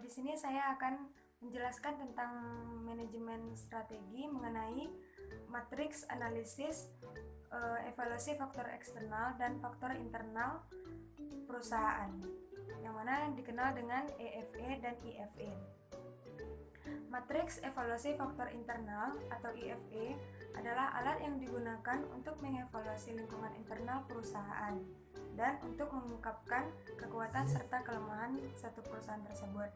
Di sini saya akan menjelaskan tentang manajemen strategi mengenai matriks analisis, evaluasi faktor eksternal dan faktor internal perusahaan, yang mana dikenal dengan EFE dan IFE. Matriks evaluasi faktor internal atau IFE adalah alat yang digunakan untuk mengevaluasi lingkungan internal perusahaan dan untuk mengungkapkan kekuatan serta kelemahan satu perusahaan tersebut.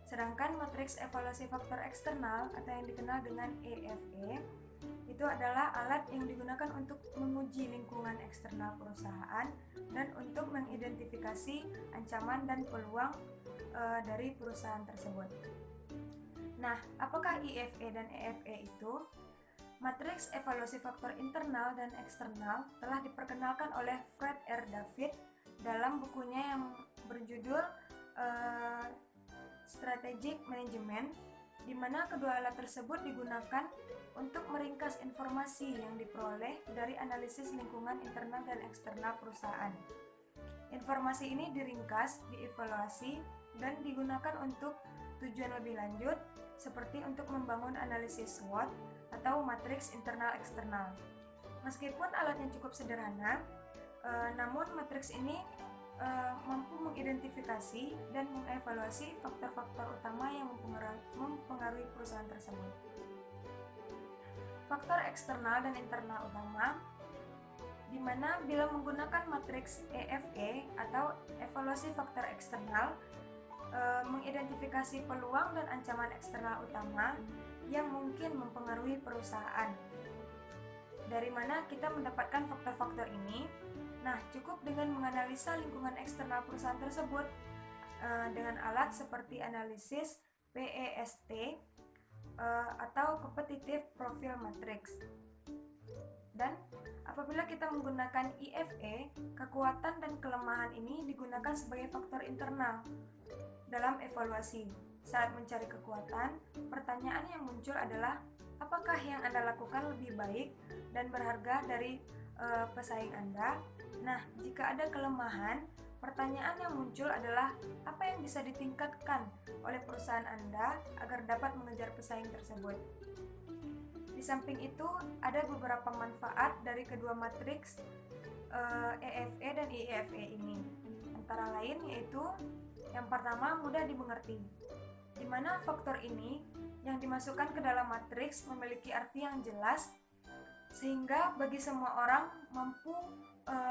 Sedangkan matriks evaluasi faktor eksternal atau yang dikenal dengan EFE itu adalah alat yang digunakan untuk menguji lingkungan eksternal perusahaan dan untuk mengidentifikasi ancaman dan peluang dari perusahaan tersebut. Nah, apakah IFE dan EFE itu? Matriks evaluasi faktor internal dan eksternal telah diperkenalkan oleh Fred R. David dalam bukunya yang berjudul Strategic Management, di mana kedua alat tersebut digunakan untuk meringkas informasi yang diperoleh dari analisis lingkungan internal dan eksternal perusahaan. Informasi ini diringkas, dievaluasi, dan digunakan untuk tujuan lebih lanjut, seperti untuk membangun analisis SWOT atau matriks internal eksternal. Meskipun alatnya cukup sederhana, namun matriks ini mampu mengidentifikasi dan mengevaluasi faktor-faktor utama yang mempengaruhi perusahaan tersebut. Faktor eksternal dan internal utama, di mana bila menggunakan matriks EFE atau evaluasi faktor eksternal, mengidentifikasi peluang dan ancaman eksternal utama yang mungkin mempengaruhi perusahaan. Dari mana kita mendapatkan faktor-faktor ini? Nah, cukup dengan menganalisa lingkungan eksternal perusahaan tersebut dengan alat seperti analisis PEST atau Competitive Profile Matrix. Dan apabila kita menggunakan IFE, kekuatan dan kelemahan ini digunakan sebagai faktor internal dalam evaluasi. Saat mencari kekuatan, pertanyaan yang muncul adalah apakah yang Anda lakukan lebih baik dan berharga dari pesaing Anda? Nah, jika ada kelemahan, pertanyaan yang muncul adalah apa yang bisa ditingkatkan oleh perusahaan Anda agar dapat mengejar pesaing tersebut. Di samping itu, ada beberapa manfaat dari kedua matriks EFE dan IFE ini. Antara lain yaitu yang pertama, mudah dimengerti, di mana faktor ini yang dimasukkan ke dalam matriks memiliki arti yang jelas sehingga bagi semua orang mampu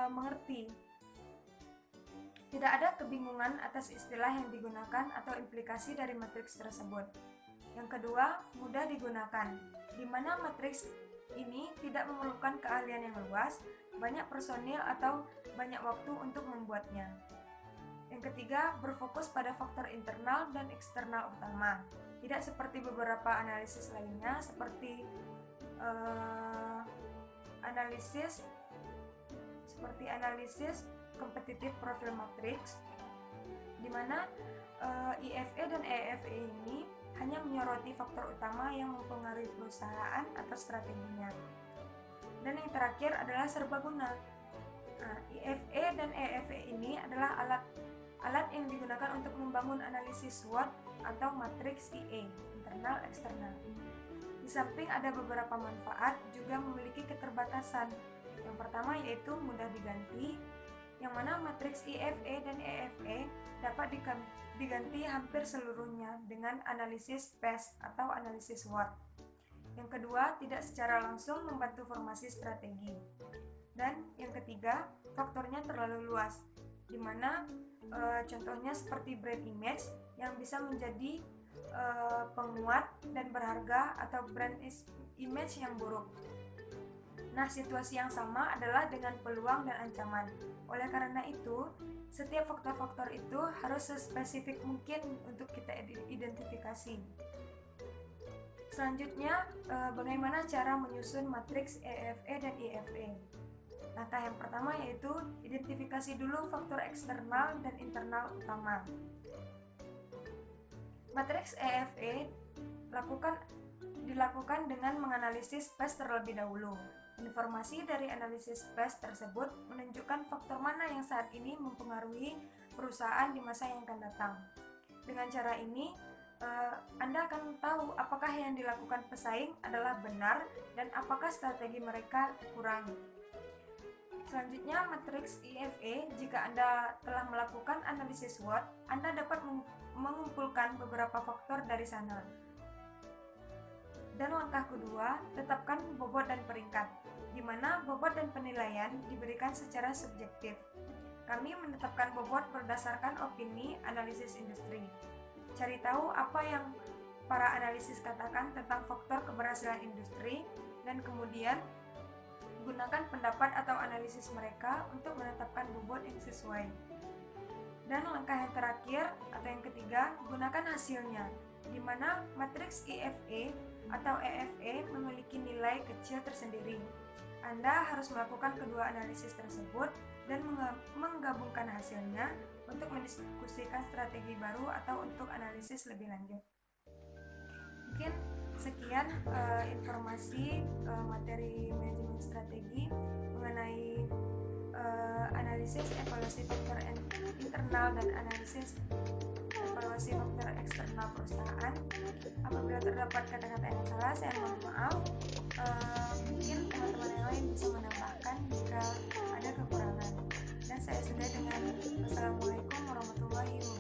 mengerti. Tidak ada kebingungan atas istilah yang digunakan atau implikasi dari matriks tersebut. Yang kedua, mudah digunakan, di mana matriks ini tidak memerlukan keahlian yang luas, banyak personil atau banyak waktu untuk membuatnya. Yang ketiga, berfokus pada faktor internal dan eksternal utama. Tidak seperti beberapa analisis lainnya, seperti analisis Competitive Profile Matrix, di mana IFE dan EFE ini hanya menyoroti faktor utama yang mempengaruhi perusahaan atau strateginya. Dan yang terakhir adalah serbaguna. IFE dan EFE ini adalah alat yang digunakan untuk membangun analisis SWOT atau matriks IA, internal eksternal. Di samping ada beberapa manfaat, juga memiliki keterbatasan. Yang pertama yaitu mudah diganti, yang mana matriks IFE dan EFE dapat diganti hampir seluruhnya dengan analisis PEST atau analisis SWOT. Yang kedua, tidak secara langsung membantu formasi strategi. Dan yang ketiga, faktornya terlalu luas, di mana contohnya seperti brand image yang bisa menjadi penguat dan berharga atau brand image yang buruk. Nah, situasi yang sama adalah dengan peluang dan ancaman. Oleh karena itu, setiap faktor-faktor itu harus sespesifik mungkin untuk kita identifikasi. Selanjutnya, bagaimana cara menyusun matriks EFE dan IFE? Langkah yang pertama yaitu identifikasi dulu faktor eksternal dan internal utama. Matriks EFE dilakukan dengan menganalisis PEST terlebih dahulu. Informasi dari analisis PEST tersebut menunjukkan faktor mana yang saat ini mempengaruhi perusahaan di masa yang akan datang. Dengan cara ini, Anda akan tahu apakah yang dilakukan pesaing adalah benar dan apakah strategi mereka kurang. Selanjutnya, matriks IFE. Jika Anda telah melakukan analisis SWOT, Anda dapat mengumpulkan beberapa faktor dari sana. Dan langkah kedua, tetapkan bobot dan peringkat, di mana bobot dan penilaian diberikan secara subjektif. Kami menetapkan bobot berdasarkan opini analisis industri. Cari tahu apa yang para analisis katakan tentang faktor keberhasilan industri, dan kemudian gunakan pendapat atau analisis mereka untuk menetapkan bobot yang sesuai. Dan langkah yang terakhir atau yang ketiga, gunakan hasilnya, di mana matriks IFE atau EFE memiliki nilai kecil tersendiri. Anda harus melakukan kedua analisis tersebut dan menggabungkan hasilnya untuk mendiskusikan strategi baru atau untuk analisis lebih lanjut. Mungkin sekian informasi materi manajemen strategi mengenai analisis evaluasi faktor internal dan analisis evaluasi faktor eksternal perusahaan. Apabila terdapat kata-kata yang salah, saya mohon maaf. Mungkin teman-teman yang lain bisa menambahkan jika ada kekurangan. Dan saya sudah dengan wassalamualaikum warahmatullahi wabarakatuh.